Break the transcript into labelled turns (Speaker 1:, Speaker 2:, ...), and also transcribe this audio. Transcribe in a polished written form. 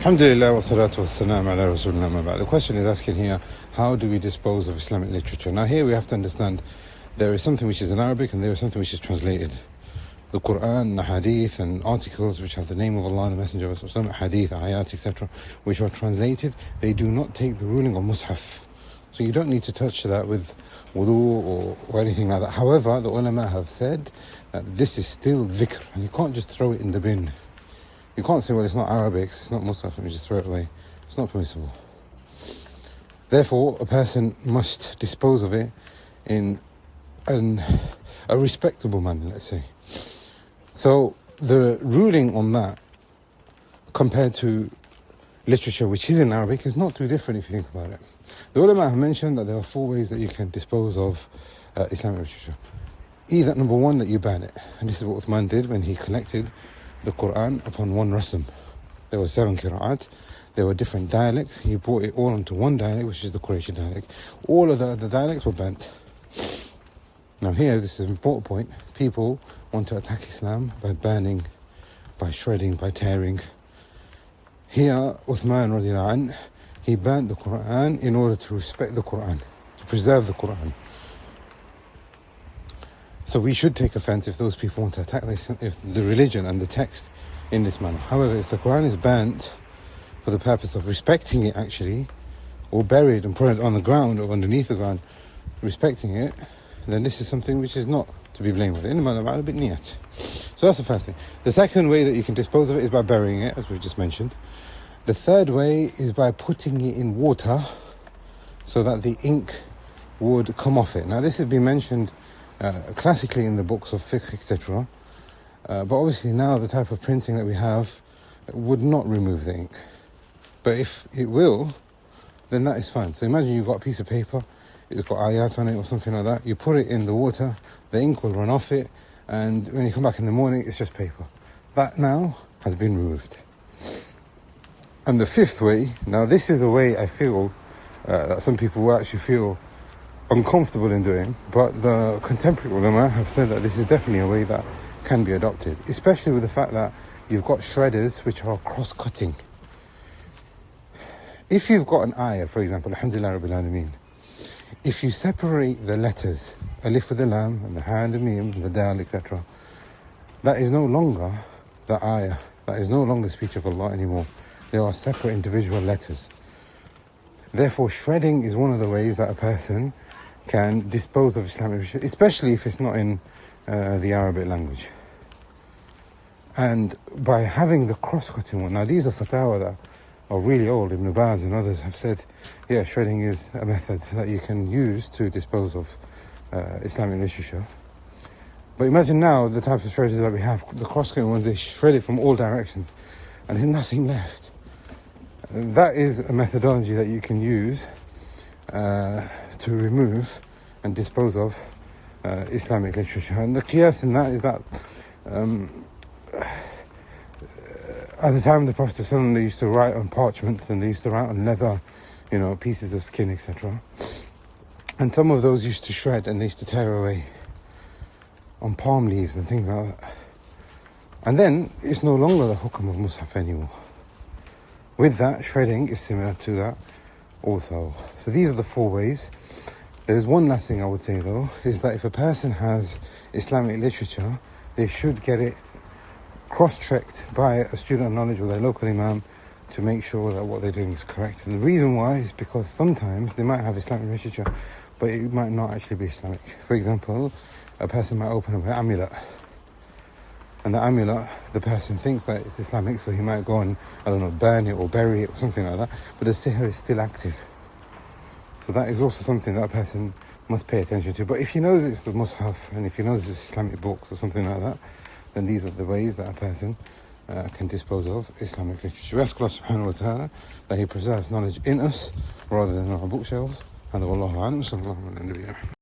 Speaker 1: Alhamdulillah wa salatu wa salam ala rasulina ma ba'd. The question is asking here, how do we dispose of Islamic literature? Now here we have to understand there is something which is in Arabic and there is something which is translated. The Quran, the Hadith and articles which have the name of Allah, the Messenger of Allah, Hadith, Ayat, etc., which are translated, they do not take the ruling of Mus'haf. So you don't need to touch that with wudu or anything like that. However, the ulama have said that this is still dhikr and you can't just throw it in the bin. You can't say, well, it's not Arabic, it's not Mus'haf, let me just throw it away. It's not permissible. Therefore, a person must dispose of it in a respectable manner, let's say. So the ruling on that, compared to literature which is in Arabic, is not too different if you think about it. The ulama have mentioned that there are 4 ways that you can dispose of Islamic literature. Either, number 1, that you ban it. And this is what Uthman did when he collected the Quran upon one rasm. There were 7 qira'at, there were different dialects. He brought it all onto one dialect, which is the Qurayshi dialect. All of the other dialects were banned. Now here, this is an important point. People want to attack Islam by burning, by shredding, by tearing. Here, Uthman radiallahu anh, he burnt the Quran in order to respect the Quran, to preserve the Quran. So we should take offense if those people want to attack the religion and the text in this manner. However, if the Quran is burnt for the purpose of respecting it actually, or buried and put it on the ground or underneath the ground, respecting it, then this is something which is not to be blamed with. So that's the first thing. The second way that you can dispose of it is by burying it, as we've just mentioned. The third way is by putting it in water so that the ink would come off it. Now this has been mentioned classically in the books of fiqh, etc. But obviously now the type of printing that we have would not remove the ink. But if it will, then that is fine. So imagine you've got a piece of paper, it's got ayat on it or something like that. You put it in the water, the ink will run off it, and when you come back in the morning, it's just paper. That now has been removed. And the 5th way, now this is a way I feel that some people will actually feel uncomfortable in doing, but the contemporary ulama have said that this is definitely a way that can be adopted, especially with the fact that you've got shredders which are cross-cutting. If you've got an ayah, for example, Alhamdulillah Rabbil Alameen, if you separate the letters, alif with the lam, and the ha and the mim, and the dal, etc., that is no longer the ayah, that is no longer the speech of Allah anymore. They are separate individual letters. Therefore, shredding is one of the ways that a person can dispose of Islamic literature, especially if it's not in the Arabic language. And by having the cross-cutting one, now these are fatwa that are really old. Ibn Baz and others have said, yeah, shredding is a method that you can use to dispose of Islamic literature. But imagine now the types of shredders that we have, the cross-cutting ones, they shred it from all directions and there's nothing left. That is a methodology that you can use to remove and dispose of Islamic literature. And the qiyas in that is that at the time of the Prophet ﷺ, they used to write on parchments and they used to write on leather, pieces of skin, etc. And some of those used to shred and they used to tear away on palm leaves and things like that. And then it's no longer the hukm of Mus'haf anymore. With that, shredding is similar to that also. So these are the 4 ways. There's one last thing I would say though, is that if a person has Islamic literature, they should get it cross-checked by a student of knowledge or their local imam to make sure that what they're doing is correct. And the reason why is because sometimes they might have Islamic literature, but it might not actually be Islamic. For example, a person might open up an amulet, and the amulet, the person thinks that it's Islamic, so he might go and, burn it or bury it or something like that, but the sihr is still active. So that is also something that a person must pay attention to. But if he knows it's the Mus'haf, and if he knows it's Islamic books or something like that, then these are the ways that a person can dispose of Islamic literature. We ask Allah subhanahu wa ta'ala that He preserves knowledge in us rather than on our bookshelves. And Wallahu a'lam.